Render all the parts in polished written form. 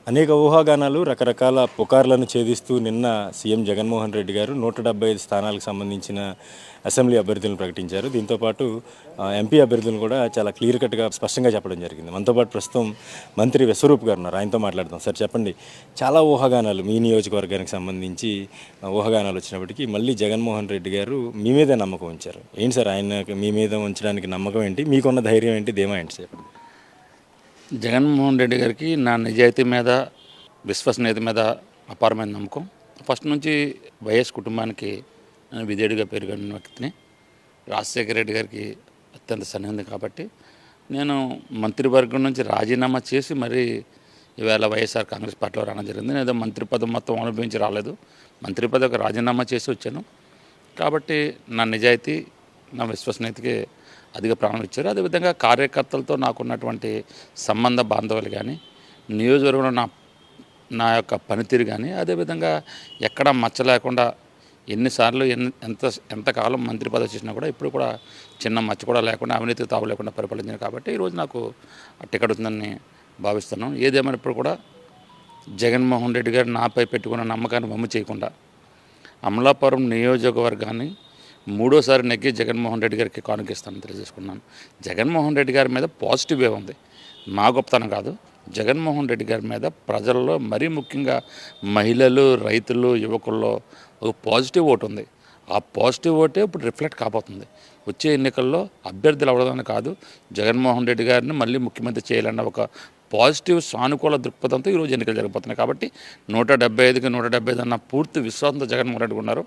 అనేక ఊహాగానాలు, రకరకాల పుకార్లను ఛేదిస్తూ నిన్న సీఎం జగన్మోహన్ రెడ్డి గారు 175 స్థానాలకు సంబంధించిన అసెంబ్లీ అభ్యర్థులను ప్రకటించారు. దీంతోపాటు ఎంపీ అభ్యర్థులను కూడా చాలా క్లియర్ కట్గా స్పష్టంగా చెప్పడం జరిగింది. మనతో పాటు ప్రస్తుతం మంత్రి విశ్వరూప్ గారు ఉన్నారు. ఆయనతో మాట్లాడదాం. సార్ చెప్పండి, చాలా ఊహాగానాలు మీ నియోజకవర్గానికి సంబంధించి ఊహాగానాలు వచ్చినప్పటికీ మళ్ళీ జగన్మోహన్ రెడ్డి గారు మీ మీదే నమ్మకం ఉంచారు. ఏంటి సార్ ఆయన మీ మీద ఉంచడానికి నమ్మకం ఏంటి, మీకున్న ధైర్యం ఏంటి, ధీమా ఏంటి చెప్పండి. జగన్మోహన్ రెడ్డి గారికి నా నిజాయితీ మీద, విశ్వసనీయత మీద అపారమైన నమ్మకం. ఫస్ట్ నుంచి వైఎస్ కుటుంబానికి నేను విధేయుడిగా పెరిగిన వ్యక్తిని. రాజశేఖర రెడ్డి గారికి అత్యంత సన్నిహితం కాబట్టి నేను మంత్రివర్గం నుంచి రాజీనామా చేసి మరీ ఈవేళ వైఎస్ఆర్ కాంగ్రెస్ పార్టీలో రావడం జరిగింది. నేను ఏదో మంత్రి పదం మొత్తం అనుభవించి రాలేదు, మంత్రి పదవికి రాజీనామా చేసి వచ్చాను. కాబట్టి నా నిజాయితీ, నా విశ్వసనీయతకి అధిక ప్రాణం ఇచ్చారు. అదేవిధంగా కార్యకర్తలతో నాకున్నటువంటి సంబంధ బాంధవులు కానీ, నియోజకవర్గంలో నా యొక్క పనితీరు కానీ, అదేవిధంగా ఎక్కడా మచ్చ లేకుండా ఎన్నిసార్లు ఎంతకాలం మంత్రి పదవి చేసినా కూడా ఇప్పుడు కూడా చిన్న మచ్చ కూడా లేకుండా, అవినీతి తావు లేకుండా పరిపాలించాను. కాబట్టి ఈరోజు నాకు టికెట్ ఉందని భావిస్తున్నాను. ఏదేమైనప్పుడు కూడా జగన్మోహన్ రెడ్డి గారు నాపై పెట్టుకున్న నమ్మకాన్ని వమ్ము చేయకుండా అమలాపురం నియోజకవర్గాన్ని మూడోసారి నెగ్గి జగన్మోహన్ రెడ్డి గారికి కానుకిస్తానని తెలియజేసుకున్నాను. జగన్మోహన్ రెడ్డి గారి మీద పాజిటివ్ వే ఉంది, మా గొప్పతనం కాదు. జగన్మోహన్ రెడ్డి గారి మీద ప్రజల్లో మరీ ముఖ్యంగా మహిళలు, రైతులు, యువకుల్లో ఒక పాజిటివ్ ఓటు ఉంది. ఆ పాజిటివ్ ఓటే ఇప్పుడు రిఫ్లెక్ట్ కాబోతుంది. వచ్చే ఎన్నికల్లో అభ్యర్థులు అవడమని కాదు, జగన్మోహన్ రెడ్డి గారిని మళ్ళీ ముఖ్యమంత్రి చేయాలన్న ఒక పాజిటివ్ సానుకూల దృక్పథంతో ఈరోజు ఎన్నికలు జరిగిపోతున్నాయి. కాబట్టి 175కి 175 అన్న పూర్తి విశ్వాసంతో జగన్మోహన్ రెడ్డి ఉన్నారు.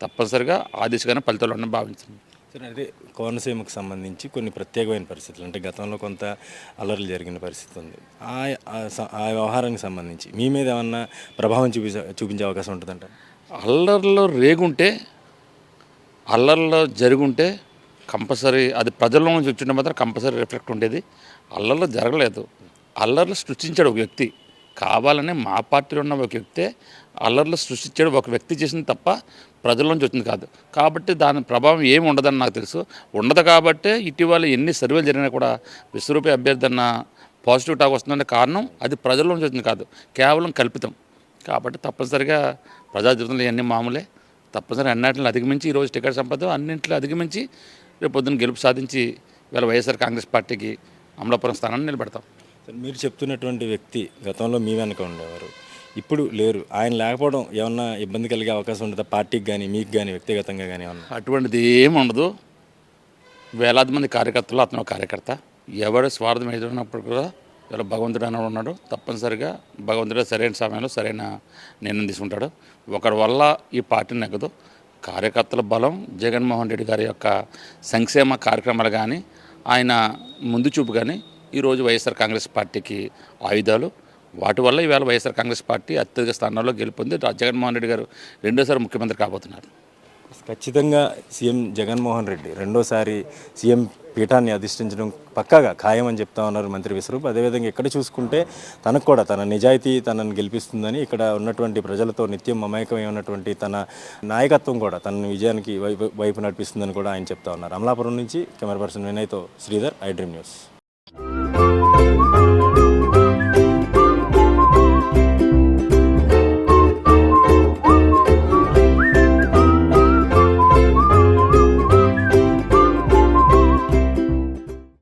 తప్పనిసరిగా ఆ దిశగానే ఫలితాలు ఉన్నాయని భావించింది. సరే, అదే కోనసీమకు సంబంధించి కొన్ని ప్రత్యేకమైన పరిస్థితులు, అంటే గతంలో కొంత అల్లర్లు జరిగిన పరిస్థితి ఉంది. ఆ వ్యవహారానికి సంబంధించి మీ మీద ఏమన్నా ప్రభావం చూపించే అవకాశం ఉంటుందంట? అల్లర్లో రేగుంటే, అల్లర్లో జరుగుంటే కంపల్సరీ అది ప్రజల్లో నుంచి వచ్చిన మాత్రం కంపల్సరీ రిఫ్లెక్ట్ ఉండేది. అల్లర్లో జరగలేదు, అల్లర్లు సృష్టించాడు ఒక వ్యక్తి. కావాలని మా పార్టీలో ఉన్న ఒక వ్యక్తే అల్లర్లు సృష్టించాడు, ఒక వ్యక్తి చేసింది తప్ప ప్రజల్లోంచి వచ్చింది కాదు. కాబట్టి దాని ప్రభావం ఏమి ఉండదని నాకు తెలుసు. ఉండదు కాబట్టే ఇటీవల ఎన్ని సర్వేలు జరిగినా కూడా విశ్వరూపి అభ్యర్థి అన్న పాజిటివ్ టాక్ వస్తుందనే కారణం అది ప్రజల్లోంచి వచ్చింది కాదు, కేవలం కల్పితం. కాబట్టి తప్పనిసరిగా ప్రజా జీవితంలో ఇవన్నీ మామూలే. తప్పనిసరిగా అన్నింటిని అధిగమించి ఈరోజు టికెట్ సంపద అన్నింటిలో అధిగమించి రేపు పొద్దున్న గెలుపు సాధించి ఇవాళ వైఎస్ఆర్ కాంగ్రెస్ పార్టీకి అమలాపురం స్థానాన్ని నిలబెడతాం. మీరు చెప్తున్నటువంటి వ్యక్తి గతంలో మీ వెనక ఉండేవారు, ఇప్పుడు లేరు. ఆయన లేకపోవడం ఏమన్నా ఇబ్బంది కలిగే అవకాశం ఉంటుందా పార్టీకి కానీ, మీకు కానీ, వ్యక్తిగతంగా కానీ ఏమన్నా? అటువంటిది ఏమి ఉండదు. వేలాది మంది కార్యకర్తలు, అతను కార్యకర్త. ఎవరు స్వార్థం ఎదురున్నప్పుడు కూడా ఇలా భగవంతుడు అన్నాడు ఉన్నాడు. తప్పనిసరిగా భగవంతుడు సరైన సమయంలో సరైన నిర్ణయం తీసుకుంటాడు. ఒకరి వల్ల ఈ పార్టీ నెగ్గదు. కార్యకర్తల బలం, జగన్మోహన్ రెడ్డి గారి యొక్క సంక్షేమ కార్యక్రమాలు కానీ, ఆయన ముందు చూపు కానీ ఈరోజు వైఎస్ఆర్ కాంగ్రెస్ పార్టీకి ఆయుధాలు. వాటి వల్ల ఈవేళ వైఎస్ఆర్ కాంగ్రెస్ పార్టీ అత్యధిక స్థానాల్లో గెలుపొంది జగన్మోహన్ రెడ్డి గారు రెండోసారి ముఖ్యమంత్రి కాబోతున్నారు. ఖచ్చితంగా సీఎం జగన్మోహన్ రెడ్డి రెండోసారి సీఎం పీఠాన్ని అధిష్ఠించడం పక్కాగా ఖాయమని చెప్తా ఉన్నారు మంత్రి విశ్వరూప్. అదేవిధంగా ఇక్కడ చూసుకుంటే తనకు కూడా తన నిజాయితీ తనను గెలిపిస్తుందని, ఇక్కడ ఉన్నటువంటి ప్రజలతో నిత్యం మమేకమై ఉన్నటువంటి తన నాయకత్వం కూడా తన విజయానికి వైపు నడిపిస్తుందని కూడా ఆయన చెప్తా ఉన్నారు. అమలాపురం నుంచి కెమెరా పర్సన్ వినయ్తో శ్రీధర్, ఐ డ్రీమ్ న్యూస్.